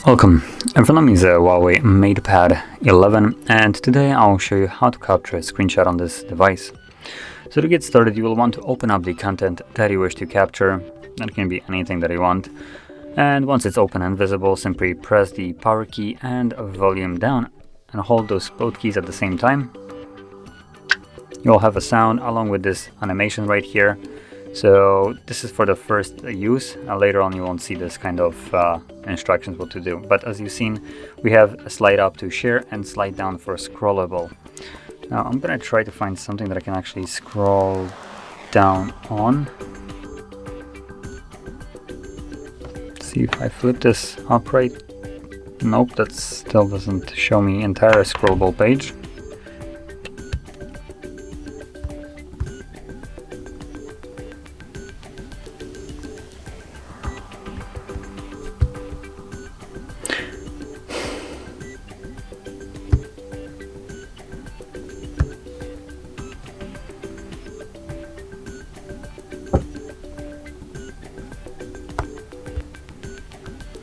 Welcome, in front of me is a HUAWEI MatePad 11, and today I'll show you how to capture a screenshot on this device. So to get started, you will want to open up the content that you wish to capture. That can be anything that you want. And once it's open and visible, simply press the power key and volume down and hold those both keys at the same time. You'll have a sound along with this animation right here. So this is for the first use. Later on you won't see this kind of instructions what to do. But as you've seen, we have a slide up to share and slide down for scrollable. Now I'm gonna try to find something that I can actually scroll down on. See if I flip this upright. Nope, that still doesn't show me entire scrollable page.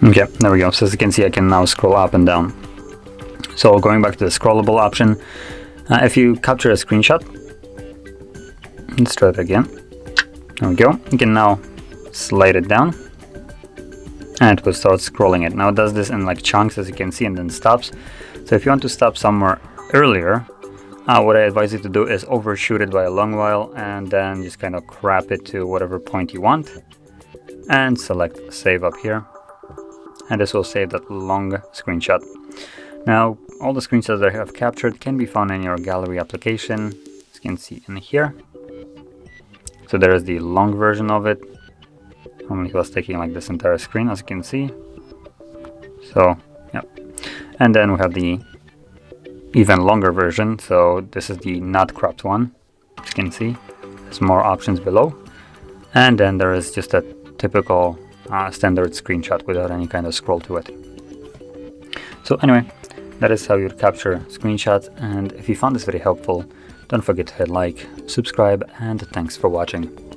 Okay, there we go. So as you can see, I can now scroll up and down. So going back to the scrollable option, if you capture a screenshot, let's try it again. There we go. You can now slide it down and it will start scrolling it. Now it does this in like chunks, as you can see, and then stops. So if you want to stop somewhere earlier, what I advise you to do is overshoot it by a long while and then just kind of crop it to whatever point you want and select save up here. And this will save that long screenshot. Now, all the screenshots that I have captured can be found in your gallery application, as you can see in here. So there is the long version of it. Normally it was taking like this entire screen, as you can see. So, yeah. And then we have the even longer version. So this is the not cropped one, as you can see. There's more options below. And then there is just a typical standard screenshot without any kind of scroll to it. So anyway, that is how you capture screenshots, and if you found this very helpful, don't forget to hit like, subscribe, and thanks for watching.